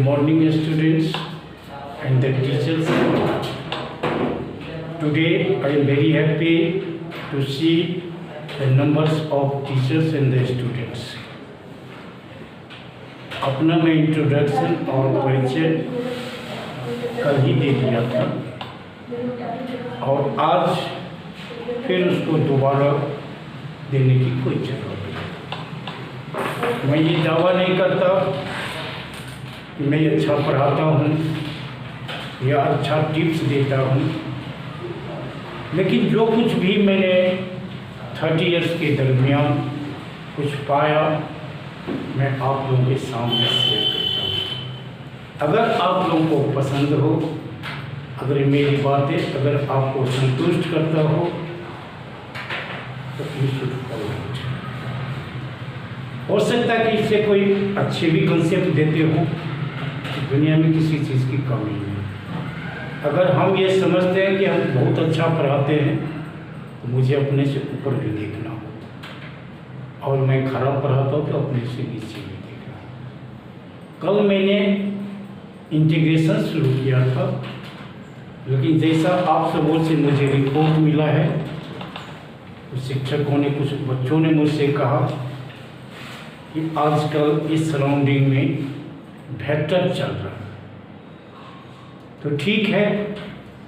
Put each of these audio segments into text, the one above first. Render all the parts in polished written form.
morning, students and the teachers. Today, I am very happy to see the numbers of teachers and the students. अपना मैं introduction और परिचय कल ही दे दिया था और आज फिर उसको दोबारा देने की कोई जरूरत नहीं। मैं ये दावा नहीं करता कि मैं अच्छा पढ़ाता हूँ या अच्छा टिप्स देता हूँ, लेकिन जो कुछ भी मैंने 30 इयर्स के दरमियान कुछ पाया मैं आप लोगों के सामने शेयर करता हूँ। अगर आप लोगों को पसंद हो, अगर मेरी बातें अगर आपको संतुष्ट करता हो तो यू शुड फॉलो इट। हो सकता है कि इससे कोई अच्छे भी कंसेप्ट देते हो, दुनिया में किसी चीज़ की कमी नहीं। अगर हम ये समझते हैं कि हम बहुत अच्छा पढ़ाते हैं तो मुझे अपने से ऊपर भी देखना हो, और मैं खराब पढ़ाता हूँ तो अपने से नीचे भी देखना हो। कल मैंने इंटीग्रेशन शुरू किया था, लेकिन जैसा आप सबों से मुझे रिपोर्ट मिला है, तो शिक्षकों ने कुछ बच्चों ने मुझसे कहा कि आजकल इस सराउंडिंग में वेक्टर चल रहा है। तो ठीक है,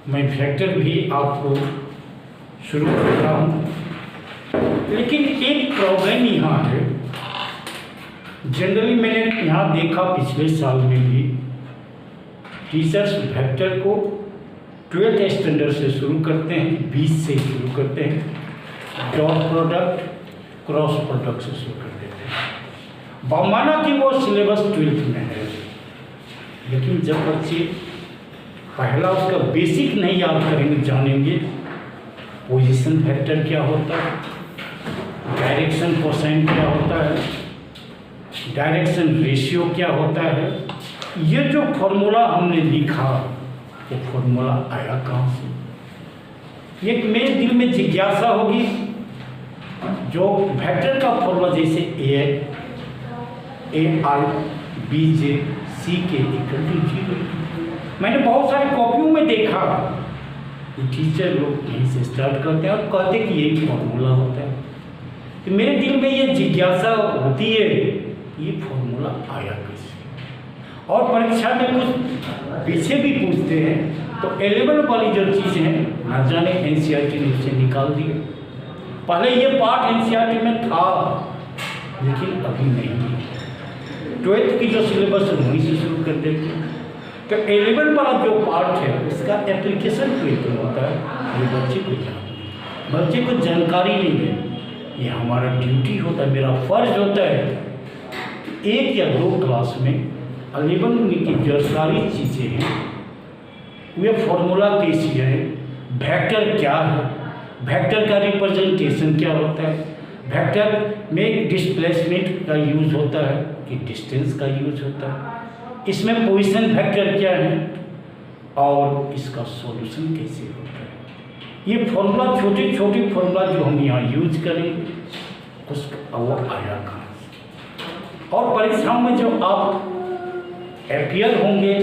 मैं वेक्टर भी आपको शुरू कर रहा हूँ, लेकिन एक प्रॉब्लम यहाँ है। जनरली मैंने यहाँ देखा पिछले साल में भी टीचर्स वेक्टर को 12th स्टैंडर्ड से शुरू करते हैं, 20 से शुरू करते हैं, डॉट प्रोडक्ट क्रॉस प्रोडक्ट से शुरू कर देते हैं, बमाना कि वो सिलेबस 12th में है। लेकिन जब बच्चे पहला उसका बेसिक नहीं याद करेंगे, जानेंगे पोजीशन वेक्टर क्या होता है, डायरेक्शन कोसाइन क्या होता है, डायरेक्शन रेशियो क्या होता है, ये जो फॉर्मूला हमने लिखा वो फॉर्मूला आया कहाँ से। एक मेरे दिल में जिज्ञासा होगी, जो वेक्टर का फॉर्मूला जैसे ए आई बी जे सी के इक्वल टू 0, मैंने बहुत सारी कॉपियों में देखा टीचर लोग यहीं से स्टार्ट करते हैं और कहते हैं कि यही फॉर्मूला होता है। तो मेरे दिल में ये जिज्ञासा होती है, ये फॉर्मूला आया कैसे। और परीक्षा में कुछ पीछे भी पूछते हैं तो 11 वाली जो चीज़ है ना जाने एनसीईआरटी ने उसे निकाल दिया। पहले ये पार्ट एनसीईआरटी में था, लेकिन अभी नहीं। 12th की जो सिलेबस है वहीं से शुरू कर देते हैं। तो 11 वाला जो पार्ट है उसका एप्लीकेशन क्यों होता है, ये बच्चे को जानते, बच्चे को जानकारी नहीं है। ये हमारा ड्यूटी होता है, मेरा फर्ज होता है 1 या 2 क्लास में 11 में की जो सारी चीज़ें हैं, वे फॉर्मूला कैसी है, वेक्टर क्या है, वेक्टर का रिप्रेजेंटेशन क्या होता है, वेक्टर में डिस्प्लेसमेंट का यूज़ होता है कि डिस्टेंस का यूज़ होता है, इसमें पोजीशन वेक्टर क्या है और इसका सॉल्यूशन कैसे होता है। ये फॉर्मूला छोटे छोटे फॉर्मूला जो हम यहाँ यूज करेंगे उसका वो आया कहाँ से। और परीक्षाओं में जो आप अपीयर होंगे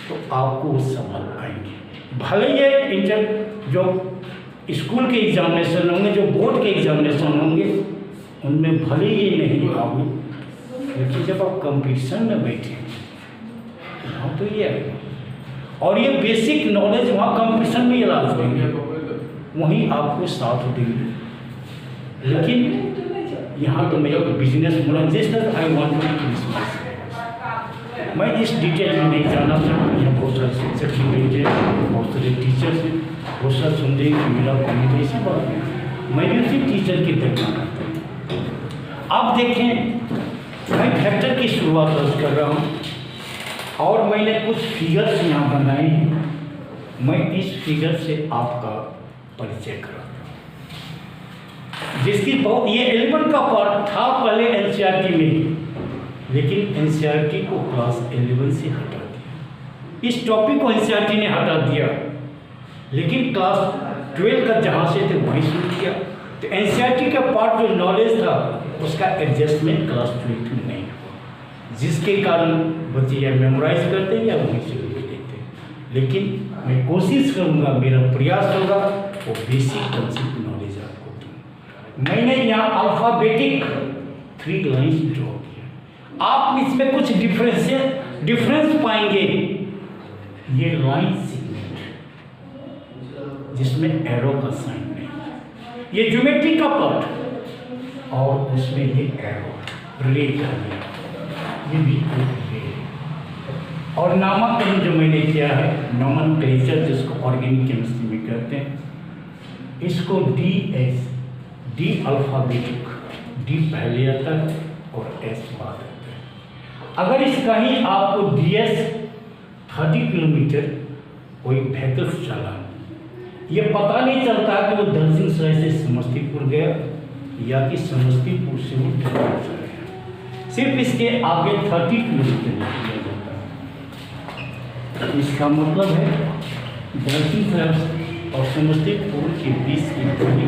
तो आपको वो सवाल आएंगे। भले ये जो स्कूल के एग्जामिनेशन होंगे, जो बोर्ड के एग्जामिनेशन होंगे, उनमें भले ये नहीं आओगे, लेकिन जब आप कंपटीशन में बैठे हाँ तो ये है। और ये बेसिक नॉलेज वहाँ कंपटीशन में इलाज देंगे, वहीं आपको साथ देंगे। लेकिन यहाँ तो मैं एक बिजनेस मोनोजेस्टर आई वांट टू मैं इस डिटेल में नहीं जाना चाहता। यहाँ बहुत सारे शिक्षक भी बैठे, बहुत सारे टीचर्स हैं, बहुत सारे सुनते कि मेरा कॉमेडी ऐसी बात है, मैं भी उसी टीचर की तरह करता हूँ। आप देखें मैं वेक्टर की शुरुआत कर रहा हूँ और मैंने कुछ फिगर्स यहाँ बनाए हैं, मैं इस फिगर से आपका परिचय कराता हूँ, जिसकी बहुत ये 11 का पार्ट था पहले एनसीईआरटी में, लेकिन एनसीईआरटी को क्लास 11 से हटा दिया। इस टॉपिक को एनसीईआरटी ने हटा दिया, लेकिन क्लास 12 का जहाँ से थे वहीं शुरू किया। तो एनसीईआरटी का पार्ट जो नॉलेज था उसका एडजस्टमेंट क्लास 12 में नहीं हुआ। जिसके कारण बच्चे या मेमोराइज करते हैं या वहीं से लिख देते हैं। लेकिन मैं कोशिश करूँगा, मेरा प्रयास होगा वो बेसिक कंसेप्ट नॉलेज आपको दूँ। मैंने यहाँ अल्फ़ाबेटिक 3 लाइन्स ड्रॉ किया। आप इसमें कुछ डिफरेंस पाएंगे। ये लाइन सेगमेंट जिसमें एरो का साइन नहीं, ये ज्योमेट्री का पार्ट और उसमें ये एरो रे का ये भी रे। और नामकरण जो मैंने किया है, नोमेनक्लेचर जिसको ऑर्गेनिक केमिस्ट्री में कहते हैं, इसको डी अल्फ़ाबेटिक, डी पहले आता है और एस बाद आता है। अगर इसका ही आपको DS 30 किलोमीटर कोई व्हीकल्स चला, ये पता नहीं चलता कि वो दलसिंहसराय से समस्तीपुर गया या कि समस्तीपुर से वो चला गया। सिर्फ इसके आगे 30 किलोमीटर निकला जाता है। इसका मतलब है दलसिंहसराय और समस्तीपुर के बीच की दूरी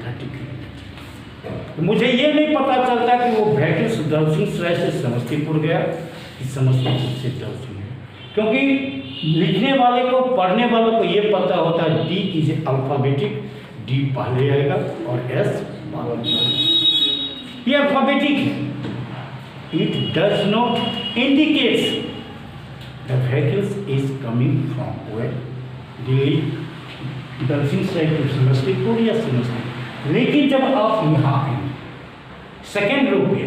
30 किलोमीटर। मुझे ये नहीं पता चलता कि वो व्हीकल्स दलसिंहसराय से समस्तीपुर गया कि समस्तीपुर से दलसिंहसराय, क्योंकि लिखने वाले को, पढ़ने वालों को ये पता होता है D इज अल्फ़ाबेटिक, D पहले आएगा और S बाद में। ये अल्फ़ाबेटिक है। It does not indicates the vehicles is coming from where, Delhi, Dalsinghsarai to Samastipur या समस्तीपुर। लेकिन जब आप यहाँ आएंगे सेकेंड रो पे,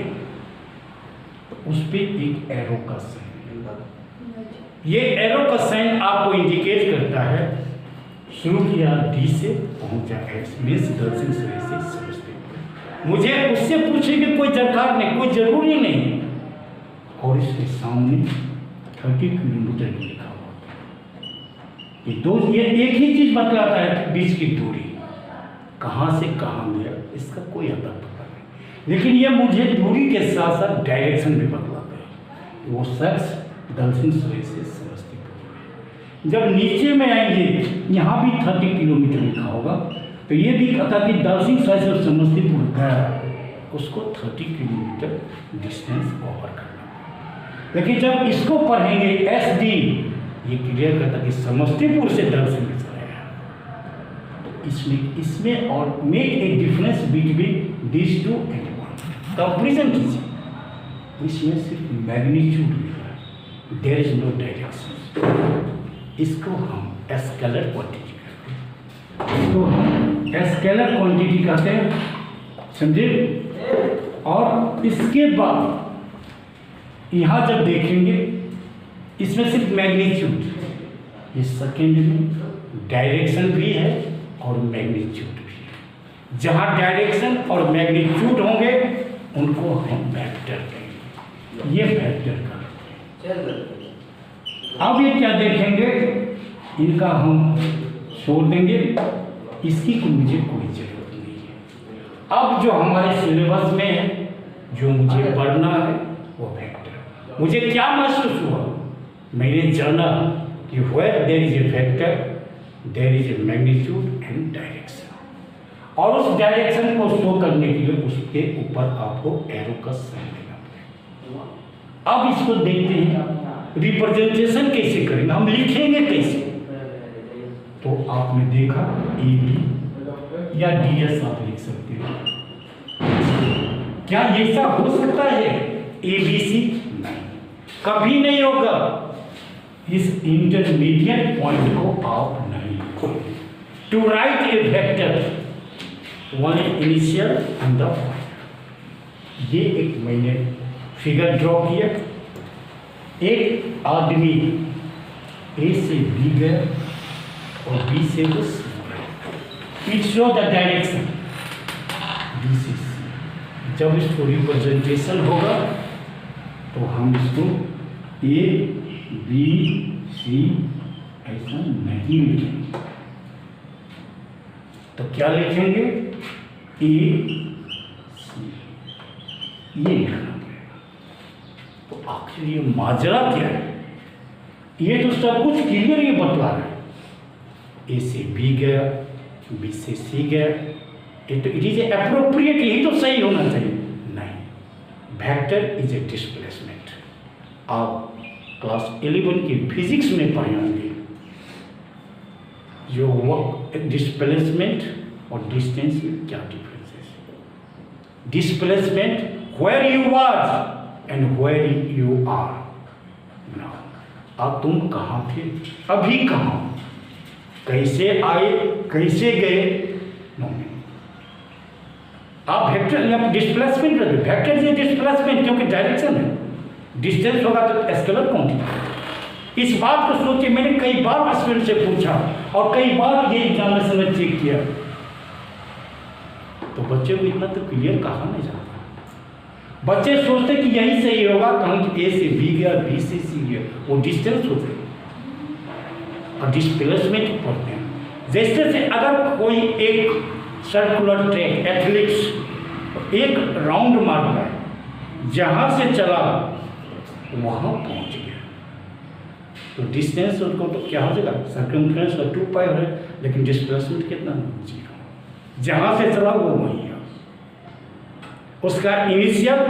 तो उस पर एक एरो का साइन, ये एरो का साइन आपको इंडिकेट करता है शुरू किया D से पहुंचा S, मीन्स दलसिंहसराय से समस्तीपुर। मुझे उससे पूछेंगे कोई दरकार नहीं, कोई जरूरी नहीं। और इसके सामने 30 किलोमीटर लिखा हुआ है। ये एक ही चीज बतलाता है, बीच की दूरी कहाँ से कहाँ गया, इसका कोई अता पता नहीं। लेकिन ये मुझे दूरी के साथ साथ डायरेक्शन भी बतलाता है। वो शख्स दलसिंहसराय से समस्तीपुर। जब नीचे में आएंगे, यहाँ भी 30 किलोमीटर लिखा होगा, तो ये भी कहता कि दलसिंहसराय से समस्तीपुर गया, उसको 30 किलोमीटर डिस्टेंस कवर करना। लेकिन जब इसको पढ़ेंगे SD, ये क्लियर करता कि समस्तीपुर से दलसिंहसराय है। तो इसमें और make a difference between this two and one, comparison कीजिए। इसमें सिर्फ मैग्नीट्यूड लिखा है, देयर इज नो डायरेक्शन। इसको हम स्केलर क्वांटिटी कहते हैं, इसको हम स्केलर क्वांटिटी कहते हैं, समझे। और इसके बाद यहाँ जब देखेंगे, इसमें सिर्फ मैग्नीट्यूड, इस सेकेंड में डायरेक्शन भी है और मैग्नीट्यूड भी है। जहाँ डायरेक्शन और मैग्नीट्यूड होंगे उनको हम वेक्टर कहेंगे, ये वेक्टर का। अब ये क्या देखेंगे, इनका हम छोड़ देंगे, इसकी को मुझे कोई जरूरत नहीं है। अब जो हमारे सिलेबस में है, जो मुझे पढ़ना है, वो वेक्टर। मुझे क्या महसूस हुआ, मैंने जाना कि where there is a vector there is a magnitude and direction. और उस डायरेक्शन को शो करने के लिए उसके ऊपर आपको एरो का साइन देना पड़ेगा। अब इसको देखते हैं रिप्रेजेंटेशन कैसे करेंगे, हम लिखेंगे कैसे। तो आपने देखा AB या DS आप लिख सकते हो। क्या ऐसा हो सकता है ABC? नहीं, कभी नहीं होगा। इस इंटरमीडिएट पॉइंट को आप नहीं लिखोगे। To write a vector one initial and the point. ये एक मैंने फिगर ड्रॉ किया। एक आदमी A से B गया और B से वो C गया। It show the direction B से C। जब इसको रिप्रेजेंटेशन होगा तो हम इसको A B C ऐसा नहीं लिखेंगे। तो क्या लिखेंगे, A C, ये लिखना। तो आखिर ये माजरा क्या है, ये तो सब कुछ क्लियर ये बतला रहा है। ए से बी गया, बी से सी गया, ये तो इट इज अप्रोप्रिएट, यही तो सही होना चाहिए। नहीं, वेक्टर इज ए डिस्प्लेसमेंट। आप क्लास 11 की फिजिक्स में पढ़े होंगे जो वर्क डिस्प्लेसमेंट और डिस्टेंस में क्या डिफरेंस है। Displacement where you are and where you are now. अब तुम कहाँ थे, अभी कहाँ, कैसे आए, कैसे गए, नो। आप वेक्टर, आप डिस्प्लेसमेंट रखते, वेक्टर से डिस्प्लेसमेंट क्योंकि डायरेक्शन है, डिस्टेंस होगा तो स्केलर क्वांटिटी। इस बात को सोचिए, मैंने कई बार स्टूडेंट से पूछा और कई बार ये एग्जामिनेशन में चेक किया, तो बच्चे को इतना तो क्लियर कहा नहीं जाता। बच्चे सोचते कि यही सही होगा, कहीं ए से बी गया, बी से सी गया, वो डिस्टेंस होते और डिस्प्लेसमेंट पढ़ते हैं। जैसे से अगर कोई एक सर्कुलर ट्रैक एथलेटिक्स एक राउंड मार रहा है, जहाँ से चला वहाँ पहुँच गया, तो डिस्टेंस उसको तो क्या हो जाएगा, सर्कमफ्रेंस का 2 पाई है, लेकिन डिस्प्लेसमेंट कितना, 0। जहाँ से चला वो वहीं है। उसका initial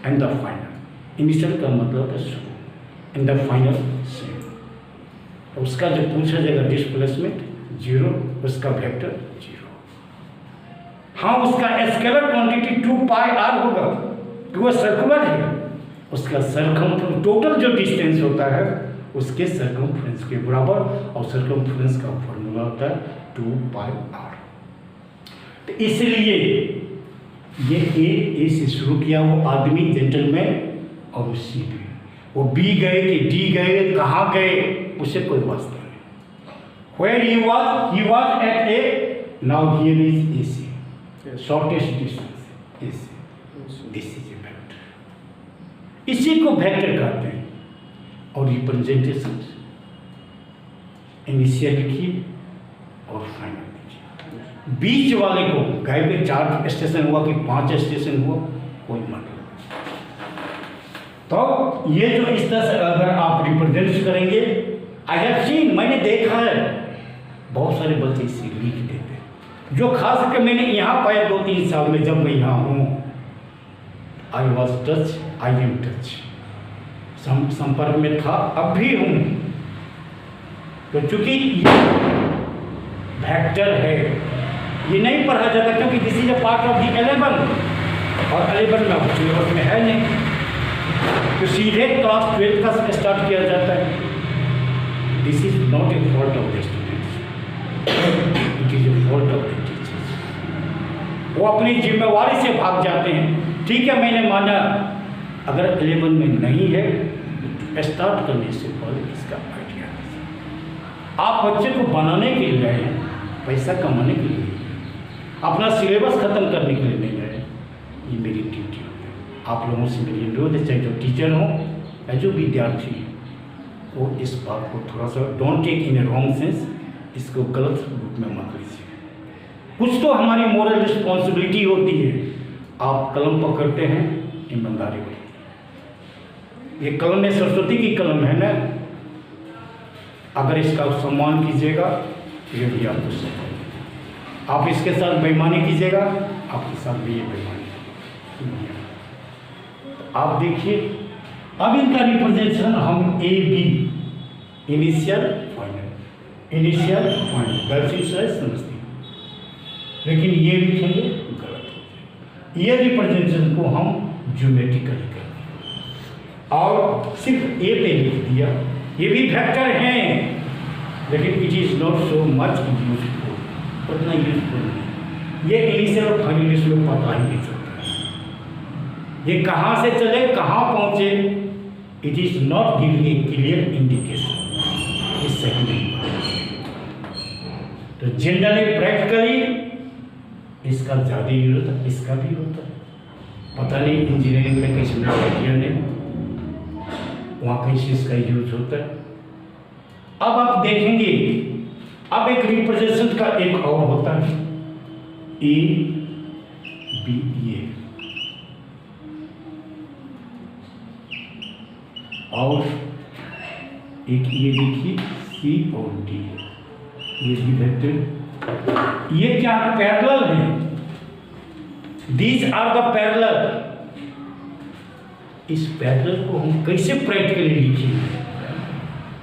and the final, initial का मतलब है शुरू, एंड द फाइनल सेम। उसका जो पूछा जाएगा डिस्प्लेसमेंट 0, उसका वेक्टर 0। हाँ, उसका स्केलर क्वांटिटी 2 पाई r होगा, तो वो सर्कुलर है। उसका सर्कमफ्रेंस टोटल जो डिस्टेंस होता है उसके सर्कमफ्रेंस के बराबर, और सर्कमफ्रेंस का फॉर्मूला होता है 2 पाई r। तो इसलिए ये ए से शुरू किया, वो आदमी जेंटलमैन, और सी भी, वो बी गए कि डी गए, कहाँ गए, उसे कोई वास्ता नहीं। Where he was at A, now here is AC, shortest distance AC, this is a vector। इसी को वेक्टर कहते हैं। और रिप्रेजेंटेशन इनिशियल लिखिए और फाइनल लिखिए। बीच वाले को गाइड में 4 स्टेशन हुआ कि 5 स्टेशन हुआ, कोई मतलब। तो ये जो इस तरह से अगर आप रिप्रेजेंट करेंगे, आई हैव सीन, मैंने देखा है, बहुत सारे बच्चे इसे लिख देते हैं। जो खास करके मैंने यहाँ पाया 2-3 साल में, जब मैं यहाँ हूँ, I was touch, I am touch, संपर्क में था, अब भी हूँ। तो चूंकि वेक्टर है, ये नहीं पढ़ा जाता क्योंकि this is a part of the 11, और 11 में सिलेबस में है नहीं, तो सीधे क्लास 12 का स्टार्ट किया जाता है। This is not A fault of the students, it is a fault of the teachers. वो अपनी जिम्मेवारी से भाग जाते हैं। ठीक है, मैंने माना अगर 11 में नहीं है, स्टार्ट करने से पहले इसका आइडिया, आप बच्चे को बनाने के लिए आए, पैसा कमाने के लिए, अपना सिलेबस खत्म करने के लिए नहीं आए। ये मेरी ड्यूटी है। आप लोगों से मेरी अनुरोध है, चाहे जो टीचर हों या जो विद्यार्थी, वो इस बात को थोड़ा सा don't take in a wrong sense, इसको गलत रूप में मत लीजिए। कुछ तो हमारी मोरल रिस्पॉन्सिबिलिटी होती है। आप कलम पकड़ते हैं, ईमानदारी होती है। ये कलम में सरस्वती की कलम है ना, अगर इसका सम्मान कीजिएगा ये भी आपको सम्मान, आप इसके साथ बेईमानी कीजिएगा आपके साथ भी ये बेईमानी। तो आप देखिए, अब इनका रिप्रेजेंटेशन हम A B, initial final, initial final, गलती से समझते हैं, लेकिन ये लिखेंगे गलत हो जाए। ये रिप्रेजेंटेशन को हम ज्योमेट्रिकली करते हैं और सिर्फ ए पे लिख दिया। ये भी फैक्टर हैं, लेकिन it is not so much useful, उतना यूजफुल नहीं। ये इनिशियल और फाइनल इसमें पता ही नहीं चलता, ये कहाँ से चले कहाँ पहुँचे, it is not giving a clear indication, ये सही नहीं। तो जनरली प्रैक्टिकली इसका ज़्यादा यूज होता है, इसका भी होता है। पता नहीं इंजीनियरिंग में कैसे ने वहाँ कैसे इसका यूज होता है। अब आप देखेंगे, अब एक रिप्रेजेंटेशन का एक और होता है ए बी, ये और एक ये देखिए सी और डी, ये भी वेक्टर। ये क्या पैरेलल है, दीज आर द पैरेलल। इस पैरेलल को हम कैसे प्रैक्टिकली लिखेंगे।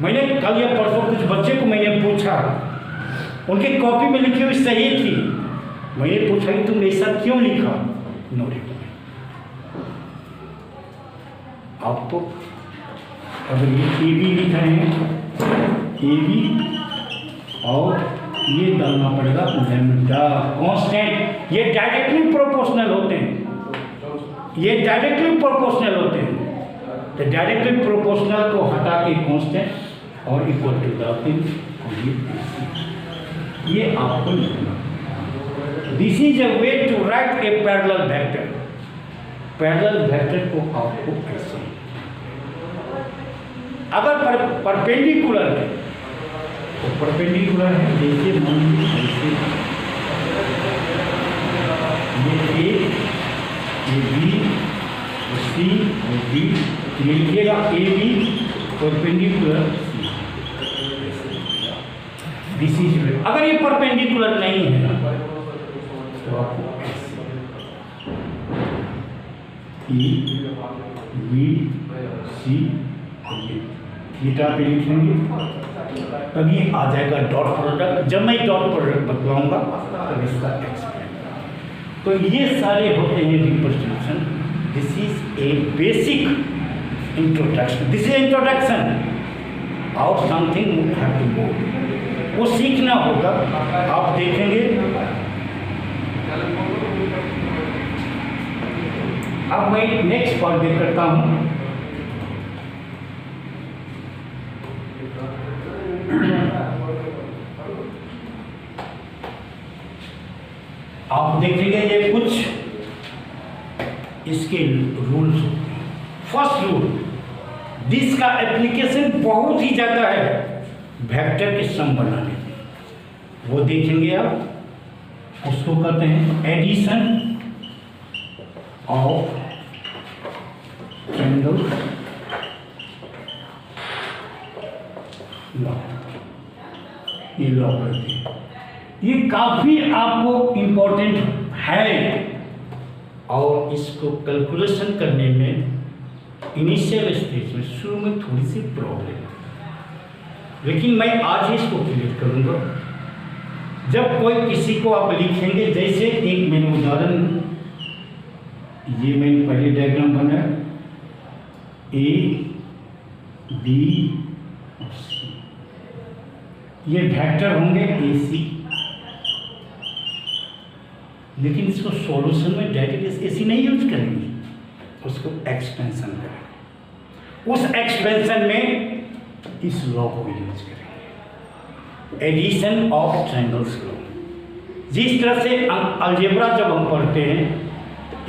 मैंने कल या परसों कुछ बच्चे को मैंने पूछा, उनकी कॉपी में लिखी हुई सही थी, मैंने पूछा कि तुम ऐसा क्यों लिखा। No reply. आपको अगर ये ए बी लिख रहे हैं, ए बी, और ये डालना पड़ेगा लैम्डा कांस्टेंट। ये डायरेक्टली प्रोपोर्शनल होते हैं, ये डायरेक्टली प्रोपोर्शनल होते हैं। तो डायरेक्टली प्रोपोर्शनल को हटा के कांस्टेंट और इक्वल टू डालते हैं, ये आपको लिखना। This is a way to write a parallel vector. Parallel vector को आपको ऐसे, अगर परपेंडिकुलर है तो परपेंडिकुलर है, जैसे मान लीजिए ऐसे ये ए, ये बी, ये सी, ये डी, ये लिखिएगा A B perpendicular C. This is, अगर ये परपेंडिकुलर नहीं है तो आपको ई बी सी थीटा पे लिखेंगे, तब ये आ जाएगा डॉट प्रोडक्ट। जब मैं डॉट प्रोडक्ट बतलाऊंगा तब इसका एक्सप्लेन। तो ये सारे होते हैं representation. This is a basic introduction, this is introduction और something you have to go, वो सीखना होगा। आप देखेंगे, अब मैं नेक्स्ट पार्ट देख करता हूँ। आप देखेंगे ये कुछ इसके रूल्स होते हैं। फर्स्ट रूल, दिस का एप्लीकेशन बहुत ही ज़्यादा है वेक्टर के सम बनाने में, वो देखेंगे आप। उसको कहते हैं एडिशन ऑफ ट्रायंगल लॉ, ये लॉ करते हैं। ये काफ़ी आपको इम्पोर्टेंट है और इसको कैलकुलेशन करने में इनिशियल स्टेज में शुरू में थोड़ी सी प्रॉब्लम है, लेकिन मैं आज ही इसको क्लियर करूँगा। जब कोई किसी को आप लिखेंगे, जैसे एक मैंने उदाहरण, ये मैंने पहले डायग्राम बनाया, ए बी और सी, ये वेक्टर होंगे ए सी, लेकिन इसको सॉल्यूशन में डायरेक्ट ऐसी नहीं यूज करेंगे, उसको एक्सपेंशन करेंगे। उस एक्सपेंशन में इस लॉ को यूज करेंगे, एडिशन ऑफ ट्रायंगल्स लॉ। जिस तरह से अलजेब्रा जब हम पढ़ते हैं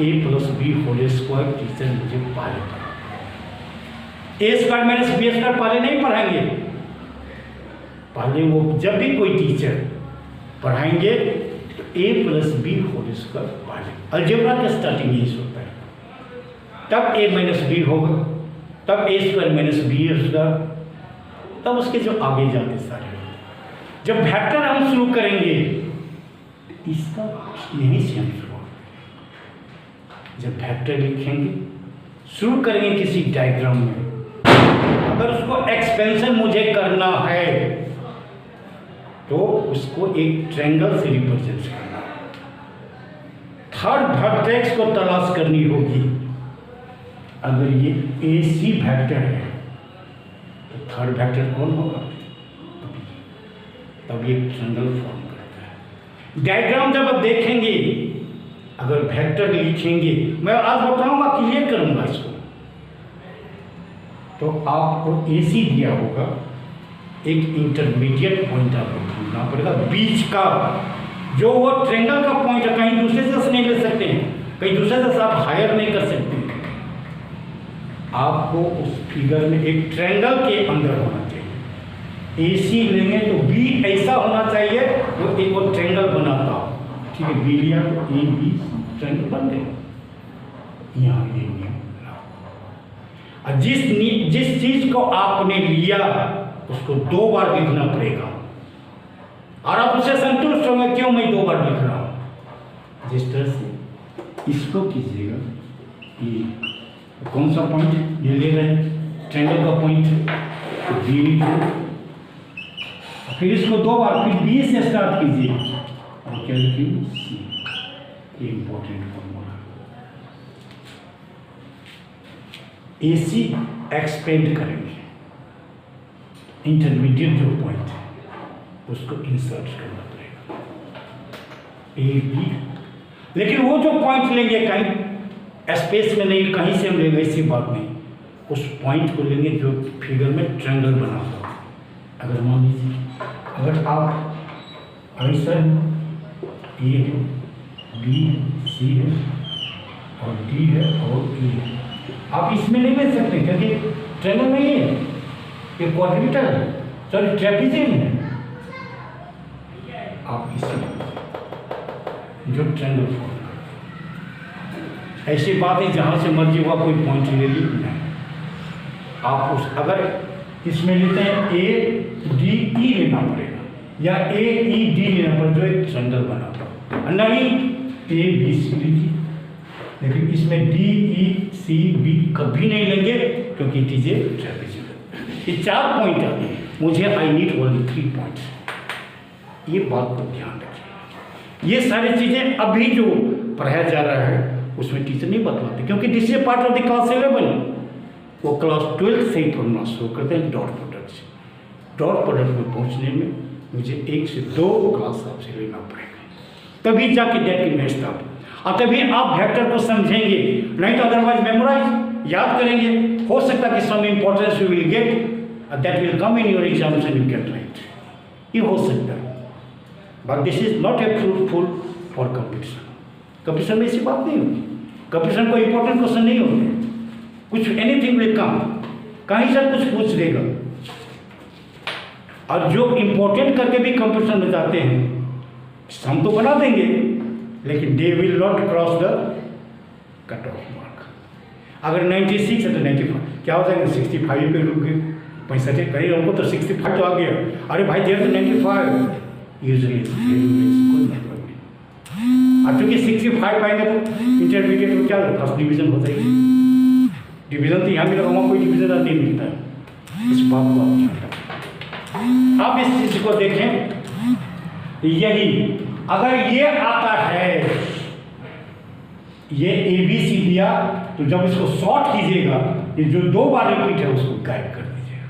A plus B whole square, teacher मुझे पहले पढ़ा, A square minus B square पहले नहीं पढ़ाएंगे। पहले वो जब भी कोई टीचर पढ़ाएंगे ए प्लस बी होल स्क्वायर पहले, अलजेब्रा का स्टार्टिंग यही होता है। तब ए माइनस बी होगा, तब ए स्क्वायर माइनस बी स्क्वायर, तब उसके जो आगे जाते सारे होंगे। जब वेक्टर हम शुरू करेंगे इसका यहीं से हम शुरू, जब वेक्टर लिखेंगे शुरू करेंगे किसी डायग्राम में, अगर उसको एक्सपेंशन मुझे करना है तो उसको एक ट्रायंगल से रिप्रेजेंट करना, थर्ड वर्टेक्स को तलाश करनी होगी। अगर ये ए सी वेक्टर है तो थर्ड वेक्टर कौन होगा, तब ये ट्रायंगल फॉर्म करता है। डायग्राम जब आप देखेंगे, अगर वेक्टर लिखेंगे, मैं आज बताऊंगा, क्लियर करूंगा इसको, तो आपको ए सी दिया होगा, एक इंटरमीडिएट पॉइंट आपको ढूंढना पड़ेगा, बीच का जो वो ट्रायंगल का पॉइंट है। कहीं दूसरे से नहीं ले सकते हैं, कहीं दूसरे से आप हायर नहीं कर सकते हैं। आपको उस फिगर में एक ट्रायंगल के अंदर होना चाहिए। ए सी लेंगे तो बी ऐसा होना चाहिए वो एक वो ट्रायंगल बनाता हो, ठीक है। बी लिया तो ए बी ट्रायंगल बन गए। यहाँ ये नियम, जिस चीज को आपने लिया उसको दो बार लिखना पड़ेगा, और आप उससे संतुष्ट होंगे, क्यों मैं दो बार लिख रहा हूं। जिस तरह से इसको कीजिएगा, ये कौन सा पॉइंट ये ले रहे हैं, ट्रायंगल का पॉइंट बी, फिर इसको 2 बार फिर बी से स्टार्ट कीजिए और क्या लिखेंगे सी। ये इंपॉर्टेंट फॉर्मूला, ए सी एक्सपेंड करेंगे, इंटरमीडिएट जो पॉइंट है उसको इंसर्ट करना पड़ेगा ए बी। लेकिन वो जो पॉइंट लेंगे कहीं स्पेस में नहीं, कहीं से हम लेंगे, ऐसी बात नहीं, उस पॉइंट को लेंगे जो फिगर में ट्रायंगल बना हुआ। अगर मान लीजिए अगर आप ऐसा ए है, बी है, सी है और डी है और ई है, आप इसमें नहीं ले सकते क्योंकि ट्रायंगल नहीं है, ये क्वाड्रिलेटरल है, सॉरी ट्रेपेजियम है। आप इसमें जो ट्रायंगल फॉर्म, ऐसी बात है जहाँ से मर्जी हुआ कोई पॉइंट ले ली नहीं, आप उस अगर इसमें लेते हैं ए डी ई लेना पड़ेगा या ए ई डी लेना पड़ेगा जो एक ट्रायंगल बनाता, नहीं ए बी सी लीजिए, लेकिन इसमें डी ई सी बी कभी नहीं लेंगे क्योंकि इट इज ए ट्रेपेजियम। ये 4 पॉइंट है, मुझे आई नीड ओनली 3 पॉइंट्स, ये बात को ध्यान रखिए। ये सारी चीज़ें अभी जो पढ़ाया जा रहा है उसमें टीचर नहीं बतलाते क्योंकि this is part of the class 11, वो क्लास 12 से ही पढ़ना शुरू करते हैं डॉट प्रोडक्ट से। डॉट प्रोडक्ट में पहुंचने में मुझे 1 से 2 क्लास आपसे लेना पड़ेगा, तभी जाके दैट कैन बी स्टार्ट, और तभी आप वेक्टर को समझेंगे, नहीं तो अदरवाइज मेमोराइज याद करेंगे, हो सकता है कि some importance you will get that will come in your examination you get right, ये हो सकता है, but this is not a fruitful for competition. Competition में ऐसी बात नहीं होती, कंपटीशन को इंपॉर्टेंट क्वेश्चन नहीं होते, कुछ एनीथिंग विल कम, कहीं से कुछ पूछ देगा, और जो इंपॉर्टेंट करके भी कंपटीशन में जाते हैं हम तो बना देंगे लेकिन they will not cross the cut off mark. अगर 96 है तो 95 क्या हो जाएगा, 65 पे रुक गए, 65 कहीं हमको तो 65 तो आ गया, अरे भाई देर तो 95 यूजली कोई मतलब नहीं। अब चूंकि 65 पाएंगे तो इंटरमीडिएट में क्या फर्स्ट डिवीजन हो जाएगी, डिवीजन तो यहाँ भी लगाऊंगा, कोई डिवीजन नहीं मिलता है, इस बात को आप ध्यान रखें। आप इस चीज को देखें, यही अगर ये आता है, ये ए बी सी दिया तो जब इसको शॉर्ट कीजिएगा, ये जो 2 बार रिपीट है उसको गायब कर दीजिएगा।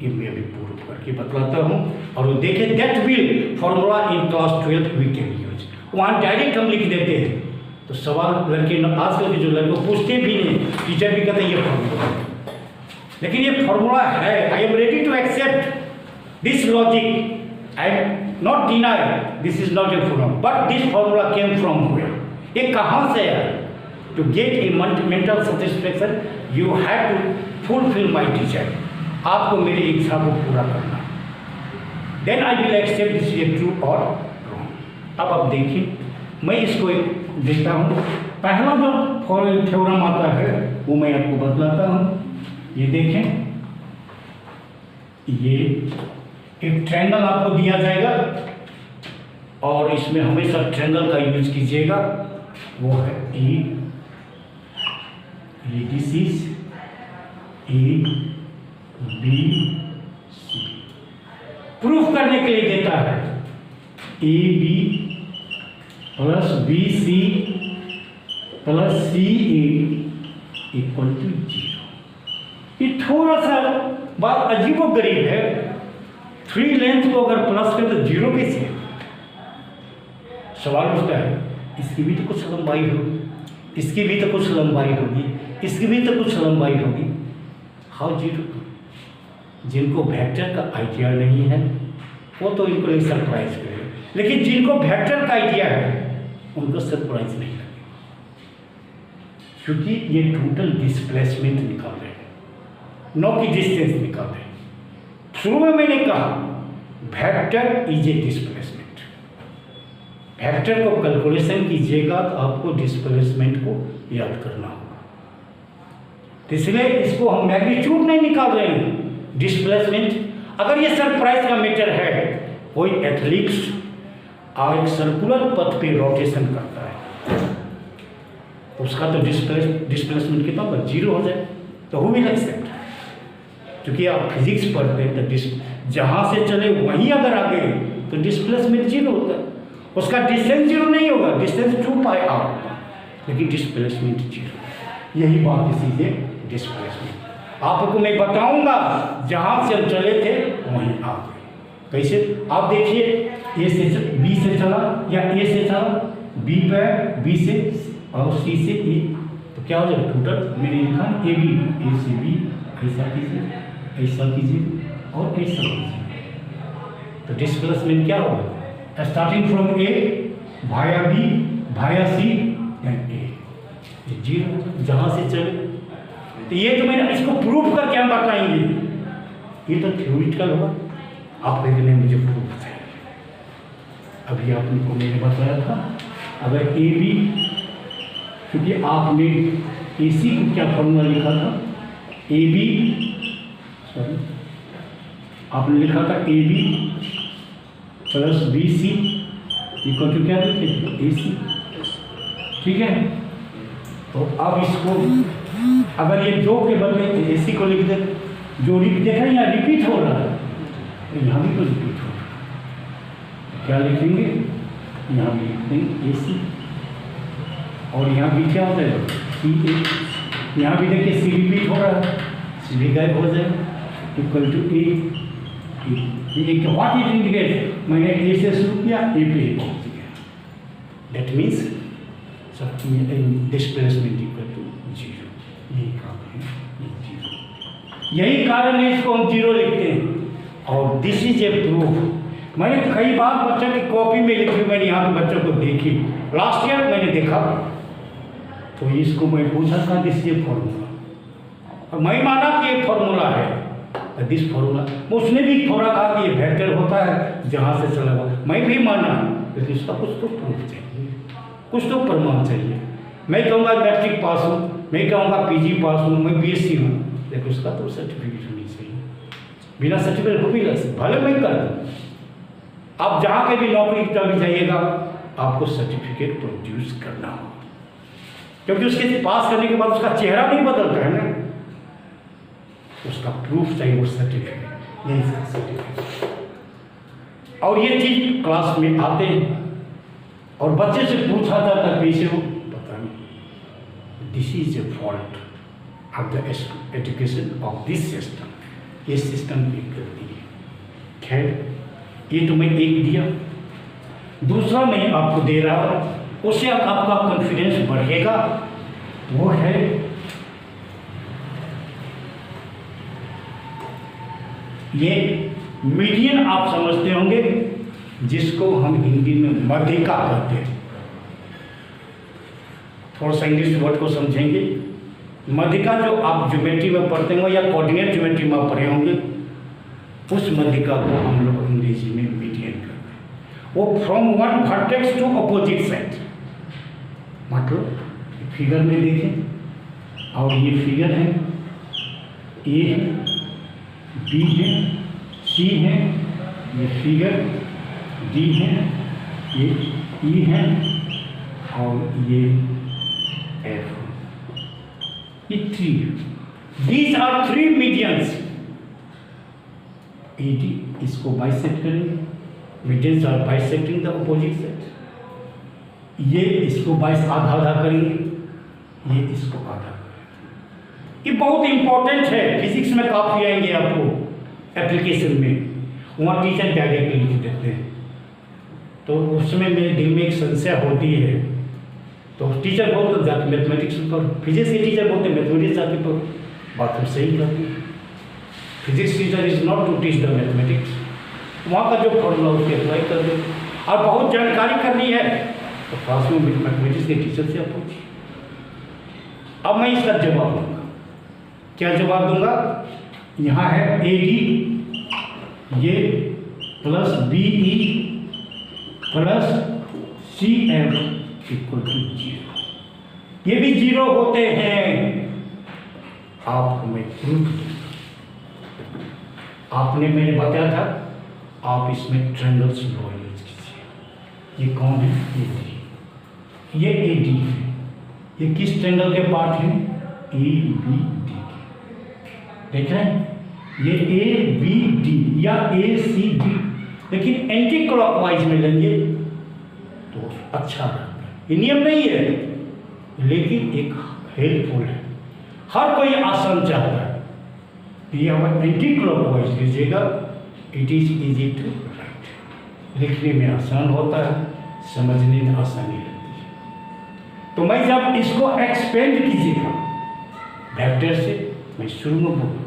ये मैं अभी प्रूव करके बतलाता हूँ, और वो देखिए that will formula in class 12 we can use, वहाँ डायरेक्ट हम लिख देते हैं तो सवाल लड़के आजकल के जो लड़के पूछते भी नहीं, टीचर भी कहते हैं ये फॉर्मूला, लेकिन ये फॉर्मूला है। I am ready to accept this logic, I am not denying this is not a formula, but this formula came from where? ये कहाँ से आया? To get a mental satisfaction, you have to fulfill my desire. आपको मेरी इच्छा को पूरा करना, then I will accept this is true or wrong. अब आप देखिए, मैं इसको एक देता हूँ, पहला जो थ्योरम आता है वो मैं आपको बतलाता हूँ। ये देखें, ये एक ट्रायंगल आपको दिया जाएगा और इसमें हमेशा ट्रायंगल का यूज कीजिएगा, वो है A, this is A B C. Proof करने के लिए देता है A B plus B C plus C A equal to 0। ये थोड़ा सा बात अजीबोगरीब है, 3 लेंथ को अगर प्लस कर तो 0 कैसे? सवाल उठता है, इसकी भी तो कुछ लंबाई होगी, इसकी भी तो कुछ लंबाई होगी, इसकी भी तो कुछ लंबाई होगी, हाउ 0? जिनको वेक्टर का आइडिया नहीं है वो तो इनको एक सरप्राइज करेगा, लेकिन जिनको वेक्टर का आइडिया है उनको सरप्राइज नहीं लगेगा, क्योंकि ये टोटल डिस्प्लेसमेंट निकाल रहे हैं, नो की डिस्टेंस निकाल रहे हैं। शुरू में मैंने कहा vector is a displacement, vector को कैलकुलेशन कीजिएगा तो आपको डिस्प्लेसमेंट को याद करना होगा, इसलिए इसको हम मैग्नीट्यूड नहीं निकाल रहे हैं, डिस्प्लेसमेंट। अगर ये सरप्राइज का मैटर है, कोई एथलीट्स एक सर्कुलर पथ पे रोटेशन करता है, तो उसका तो डिस्प्लेसमेंट कितना होगा, 0 हो जाए। तो हु विल एक्सेप्ट? क्योंकि आप फिजिक्स पढ़ते हैं तो जहाँ से चले वहीं अगर आगे तो डिस्प्लेसमेंट 0 होता है। उसका डिस्टेंस 0 नहीं होगा, डिस्टेंस 2πr होगा, लेकिन डिस्प्लेसमेंट 0। यही बात इसी से डिस्प्लेसमेंट आपको मैं बताऊंगा। जहाँ से हम चले थे वहीं आ गए। कैसे? आप देखिए, ए से बी से चला या ए से चला बी पे, बी से और सी से ए, तो क्या हो जाए टोटल मैंने लिखा ए बी, ए से बी, ऐसा कीजिए, ऐसा कीजिए और ऐसा कीजिए। तो डिस्प्लेसमेंट क्या होगा? स्टार्टिंग फ्रॉम ए भाया बी भाया सी एंड ए, 0 जहाँ से चले। तो ये तो मैंने इसको प्रूफ करके हम बताएंगे। ये तो थ्योरिटिकल होगा, आप कहेंगे मुझे प्रूफ चाहिए। अभी आपको मैंने बताया था, अगर ए बी, क्योंकि आपने ए सी को क्या फॉर्मूला लिखा था, ए बी, सॉरी आपने लिखा था A B plus B C equal to क्या लिखे, ए सी। ठीक है, तो अब इसको अगर ये 2 के बदले ए सी को लिख दे, जो देखा यहाँ रिपीट हो रहा है, तो यहाँ भी तो रिपीट हो रहा है। क्या लिखेंगे? यहाँ भी लिख देंगे ए सी, और यहाँ भी क्या होता है सी ए। यहाँ भी देखिए सी रिपीट हो रहा है, सी भी गायब हो जाए, इक्वल टू ए। ये व्हाट इट इंडिकेट, मैंने ए से शुरू किया, ए पे पहुँच गया। दैट मीन्स सब डिस्प्लेसमेंट इक्वल टू 0। यही कारण है, यही कारण है इसको हम 0 लिखते हैं। और दिस इज ए प्रूफ। मैंने कई बार बच्चों की कॉपी में लिखी, मैंने यहाँ पे बच्चों को देखी, लास्ट ईयर मैंने देखा, तो इसको मैं पूछा था दिस इज ए फॉर्मूला, और मैं माना कि ये फॉर्मूला है, दिस फॉर्मूला। उसने भी थोड़ा कहा कि ये वेक्टर होता है जहाँ से चला हुआ, मैं भी माना, लेकिन इसका कुछ तो प्रूफ चाहिए, कुछ तो प्रमाण चाहिए। मैं कहूँगा मैट्रिक पास हूँ, मैं कहूँगा पीजी पास हूँ, मैं बीएससी हूँ, लेकिन उसका तो सर्टिफिकेट होनी चाहिए। बिना सर्टिफिकेट हो भी लग सकता, भले मैं कर दूँ। आप जहाँ के भी नौकरी भी जाइएगा, आपको सर्टिफिकेट प्रोड्यूस करना होगा, क्योंकि उसके पास करने के बाद उसका चेहरा नहीं बदलता है ना, उसका प्रूफ चाहिए, वो सर्टिफिकेट, यही सर्टिफिकेट। और ये चीज क्लास में आते हैं और बच्चे से पूछा जाता है कैसे हो, पता नहीं। This is A fault of the education of this system. ये सिस्टम की गलती है। खैर, ये तो मैं एक दिया, दूसरा मैं आपको दे रहा हूँ, उससे आपका कॉन्फिडेंस बढ़ेगा। वो है ये मीडियन, आप समझते होंगे, जिसको हम हिंदी में मध्यिका कहते हैं। थोड़ा सा इंग्लिश वर्ड को समझेंगे। मध्यिका जो आप ज्योमेट्री में पढ़ते होंगे या कोऑर्डिनेट ज्योमेट्री में पढ़े होंगे, उस मध्यिका को हम लोग अंग्रेजी में मीडियन कहते हैं। वो from one vertex to opposite side, मतलब फिगर में देखें, और ये फिगर है, ए है, बी है, सी है, ये फिगर डी है, ये ई है, और ये एफ। ये 3, दीज आर 3 मीडियंस। AD इसको बाइसेक्ट करेंगे, medians are bisecting the opposite side. ये इसको आधा आधा करेंगे, ये इसको आधा करेंगे। ये बहुत इंपॉर्टेंट है, फिजिक्स में काफी आएंगे आपको एप्लीकेशन में, वहाँ टीचर डायरेक्ट लिख देते हैं, तो उसमें मेरे दिल में एक संशय होती है। तो टीचर बोलते जाके मैथमेटिक्स पर, फिजिक्स के टीचर बोलते मैथमेटिक्स जाके पर, बात हम सही करते हैं। Physics teacher is not to teach the mathematics, वहाँ का जो फॉर्मूला उसके अप्लाई कर दे। और बहुत जानकारी करनी है तो क्लास में मैथमेटिक्स के टीचर से अप्रोच। अब मैं इसका जवाब दूंगा। क्या जवाब दूंगा? यहाँ है AD ये plus BE plus CF equal to 0। ये भी 0 होते हैं। आपको मैं प्रूफ दूंगा। आपने मैंने बताया था, आप इसमें ट्रायंगल्स लॉ यूज कीजिए। ये कौन है? AD। ये AD है, ये किस ट्रायंगल के पार्ट हैं? A B D. देख रहे हैं, ये ए बी डी या ए सी डी, लेकिन एंटी क्लॉकवाइज में लेंगे तो अच्छा रहता है। ये नियम नहीं है, लेकिन एक हेल्पफुल है। हर कोई आसान चाहता है, ये हमें एंटी क्लॉकवाइज लीजिएगा, it is easy to write. लिखने में आसान होता है, समझने में आसानी रहती है। तो मैं जब इसको एक्सपेंड कीजिएगा वेक्टर से, मैं शुरू में बोलूँ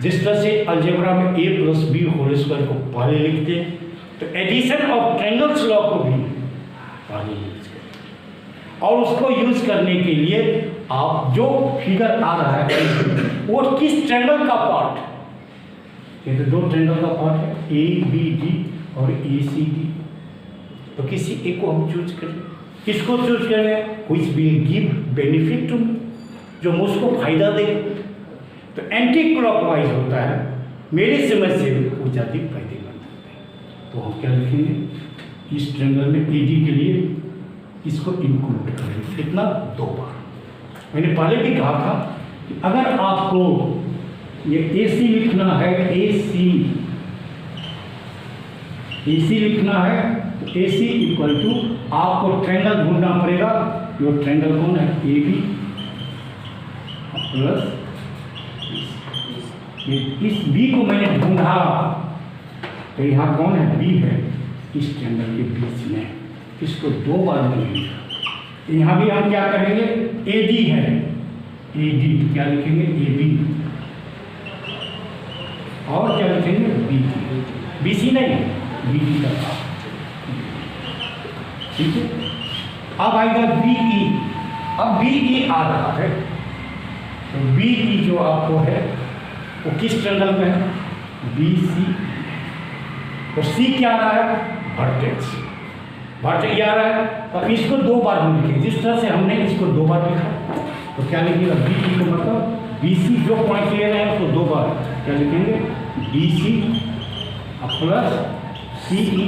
जिस तरह से अलजेब्रा में a plus B whole square को पहले लिखते हैं, तो एडिशन ऑफ ट्रायंगल्स लॉ को भी पहले यूज करें। और उसको यूज करने के लिए आप जो फिगर आ रहा है वो किस ट्रायंगल का पार्ट, ये तो दो ट्रायंगल का पार्ट है, ए बी डी और ए सी डी। तो किसी एक को हम चूज करें। किसको चूज करें? Which will give benefit to me, जो मुझको फायदा दे। तो एंटी क्लॉकवाइज होता है, मेरी समझ से वो ज़्यादा फायदेमंद होता है। तो हम क्या लिखेंगे? इस ट्रायंगल में ए डी के लिए इसको इंक्लूड करेंगे कितना? 2 बार। मैंने पहले भी कहा था कि अगर आपको ये ए सी लिखना है, ए सी लिखना है, तो ए सी इक्वल टू आपको ट्रायंगल ढूंढना पड़ेगा। यो ट्रायंगल कौन है? ए बी प्लस इस बी को मैंने ढूंढा, तो यहाँ कौन है? बी है, इस ट्रायंगल के बीच में। इसको 2 बार लिखेंगे। यहाँ भी हम क्या करेंगे? ए डी है, ए डी क्या लिखेंगे? A B. और क्या लिखेंगे? B D. बी सी नहीं, बी डी का पार्ट। ठीक है, अब आएगा बी ई। अब बी ई आ रहा है, तो बी ई जो आपको है वो किस ट्रायंगल में है? B C. और सी क्या आ रहा है? वर्टेक्स। वर्टेक्स आ रहा है, तो इसको 2 बार हम लिखेंगे। जिस तरह से हमने इसको 2 बार लिखा, तो क्या लिखिएगा? बी ई को मतलब बी सी जो पॉइंट ले रहे हैं उसको 2 बार क्या लिखेंगे? बी सी प्लस सी ई।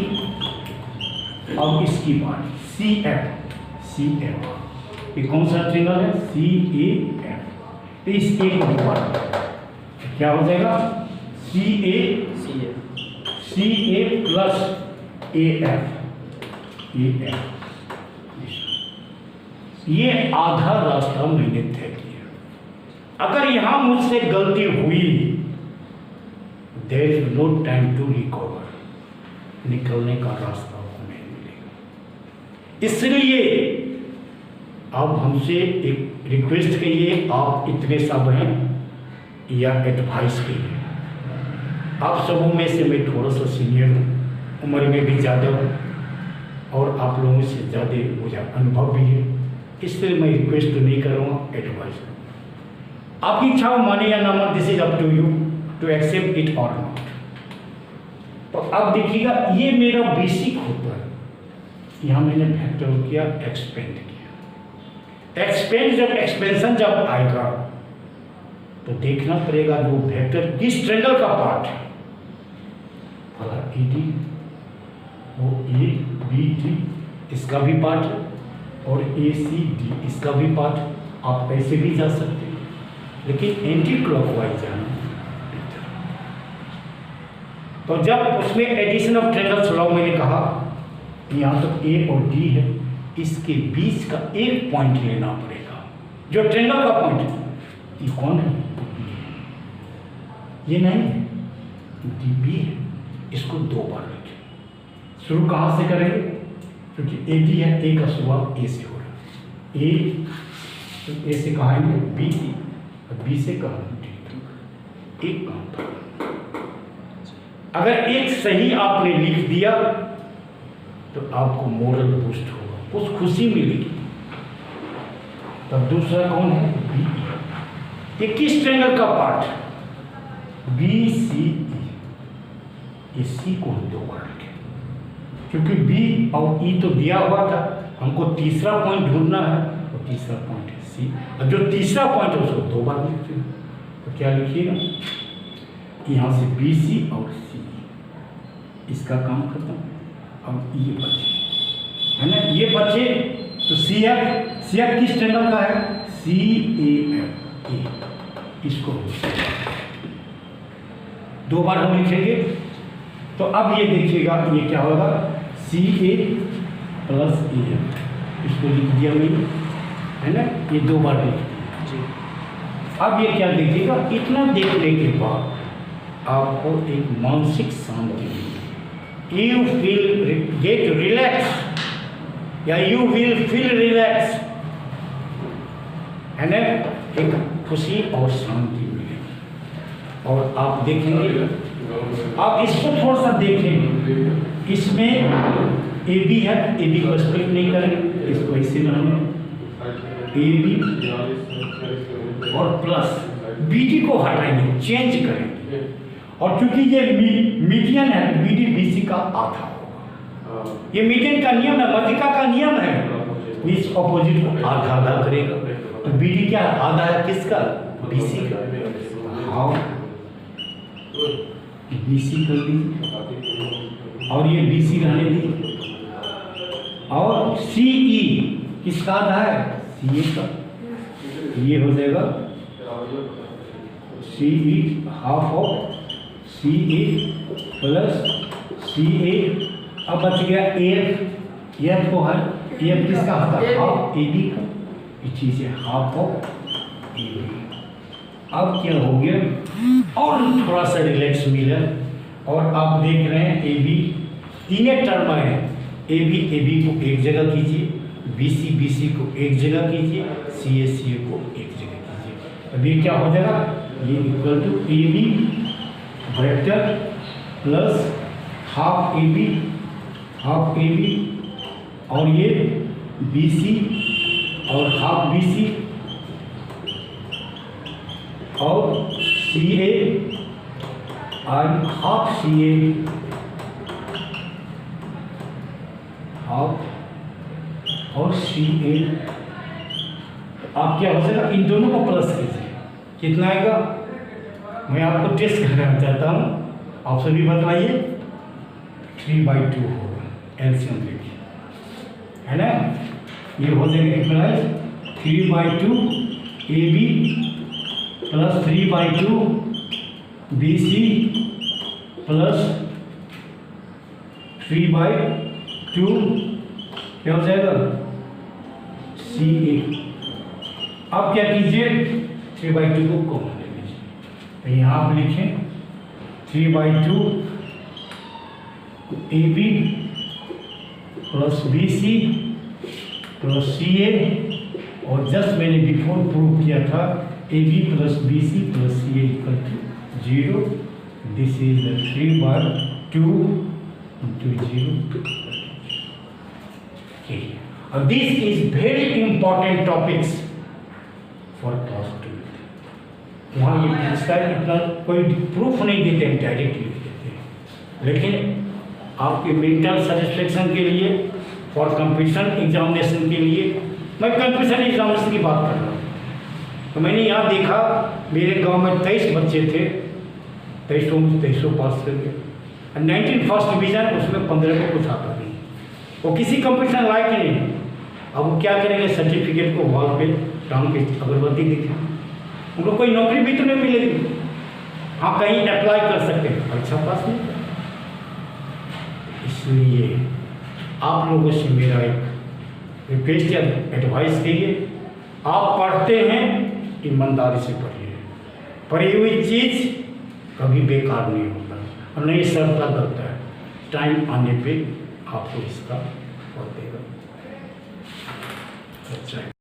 अब इसकी बात सी एफ। सी एफ ये कौन सा ट्रायंगल है? सी ए एफ। तो इस ए को 2 बार क्या हो जाएगा? सी ए प्लस ए एफ। ये आधा रास्ता मैंने तय किया। अगर यहां मुझसे गलती हुई, there is no time to recover, निकलने का रास्ता आपको नहीं मिलेगा। इसलिए अब हमसे एक रिक्वेस्ट करिए, आप इतने सब हैं या एडवाइस के लिए। आप सबों में से मैं थोड़ा सा सीनियर हूँ, उम्र में भी ज़्यादा हूँ, और आप लोगों से ज़्यादा मुझे अनुभव भी है, इसलिए मैं रिक्वेस्ट तो नहीं करूँगा, एडवाइस करूँगा। आपकी इच्छा माने या ना माने, this is up to you to accept it और नॉट। तो अब देखिएगा, ये मेरा बेसिक होता है। यहाँ मैंने वेक्टर किया, एक्सपेंड किया। एक्सपेंड जब एक्सपेंशन जब आएगा तो देखना पड़ेगा जो वेक्टर किस ट्रायंगल का पार्ट है। फला ए डी, वो ए बी डी इसका भी पार्ट है, और ए सी डी इसका भी पार्ट। आप ऐसे भी जा सकते हैं, लेकिन एंटी क्लॉकवाइज जाना बेहतर। तो जब उसमें एडिशन ऑफ ट्रायंगल्स लॉ मैंने कहा, यहाँ तो ए और डी है, इसके बीच का एक पॉइंट लेना पड़ेगा जो ट्रायंगल का पॉइंट है। ये कौन है? ये नहीं है, डी बी है। इसको 2 बार रखें। शुरू कहाँ से करेंगे? क्योंकि ए डी है, ए का शुरुआत ए से हो रहा है। ए तो ए से कहाँ आएंगे? बी, और बी से कहाँ? डी तक। एक काम था, अगर एक सही आपने लिख दिया तो आपको मोरल बूस्ट होगा, कुछ खुशी मिलेगी। तब दूसरा कौन है? बी। ये किस ट्रायंगल का पार्ट है? बी सी ई। ये सी को हम 2 बार रखें, क्योंकि बी और ई तो दिया हुआ था, हमको तीसरा पॉइंट ढूंढना है, और तीसरा पॉइंट है सी। और जो तीसरा पॉइंट है उसको 2 बार लिखते हैं। तो क्या लिखिएगा? यहाँ से बी सी और सी, इसका काम खत्म। अब ई बचे, है ना। ये बच्चे तो सी एफ किस स्टैंडर्ड का है, CAF, इसको 2 बार हम लिखेंगे। तो अब ये देखिएगा ये क्या होगा, CA + AF, इसको लिख दिया मैंने, है ना, ये 2 बार लिख दिया। अब ये क्या देखिएगा, इतना देखने के बाद आपको एक मानसिक शांति मिलेगी, यू विल गेट रिलैक्स या यू विल फील रिलैक्स, है ना, एक खुशी और शांति मिलेगी। और आप देखेंगे, आप इसको थोड़ा सा देखेंगे, इसमें AB है, AB को स्प्लिट नहीं करेंगे, इसको ऐसे बनाएंगे, AB और प्लस BD को हटाएंगे, चेंज करेंगे। और क्योंकि ये मीडियन है, BD BC का आधा होगा। ये मीडियन का नियम है, मध्यिका का नियम है, इस ऑपोजिट को आधा आधा करेगा। तो BD क्या आधा है, किसका, BC का। हाँ, BC कर दीजिए और ये BC रहने दीजिए। और CE किसका आधा है, CA का, ये हो जाएगा CE half of CA + CA। अब बच गया AF को है, AF किसका होता है, हाफ AB का, ये चीज़ है हाफ ऑफ AB। अब क्या हो गया, और थोड़ा सा रिलैक्स मिला। और आप देख रहे हैं AB 3 टर्म है, AB को एक जगह कीजिए, BC को एक जगह कीजिए, CA को एक जगह कीजिए। अब ये क्या हो जाएगा, ये equal to AB vector plus half AB और ये BC और हाफ BC और CA और हाफ CA हाफ और CA। आप क्या हो जाएगा, इन दोनों को प्लस कीजिए, कितना आएगा, मैं आपको टेस्ट करना चाहता हूँ, आप सभी बताइए। 3/2 होगा, एलसीएम देखिए, है ना, ये हो जाएगा इक्वलाइज 3/2 AB + 3/2 BC + 3/2 क्या हो जाएगा, CA। अब क्या कीजिए, 3/2 को कॉमन ले लीजिए, तो यहाँ आप लिखें 3/2 AB + BC + CA। और जस्ट मैंने बिफोर प्रूव किया था AB + BC + CA = 0। This is the 3/2 × 0। और this is very important topics for class 12। वहाँ ये इसका इतना कोई प्रूफ नहीं देते हैं, डायरेक्ट लिख देते हैं, लेकिन आपके मेंटल सेटिस्फेक्शन के लिए, फॉर कंपटीशन एग्जामिनेशन के लिए, मैं कंपटीशन एग्जामिनेशन की बात कर रहा हूँ। तो मैंने यहाँ देखा, मेरे गांव में 23 बच्चे थे, 2300 पास कर गए, 19 फर्स्ट डिवीज़न, उसमें 15 को कुछ आता नहीं, वो किसी कंपटीशन लायक ही नहीं। अब वो क्या करेंगे, सर्टिफिकेट को वॉल पे टांग के अगरबत्ती दिखे, उनको कोई नौकरी भी तो नहीं मिलेगी। आप कहीं अप्लाई कर सकते हैं, परीक्षा पास नहीं कर। इसलिए आप लोगों से मेरा एक रिक्वेस्ट या एडवाइस के लिए, आप पढ़ते हैं ईमानदारी से पढ़िए, पढ़ी हुई चीज़ कभी बेकार नहीं होता और नहीं सरता करता है, टाइम आने पे आपको इसका फल देगा। अच्छा।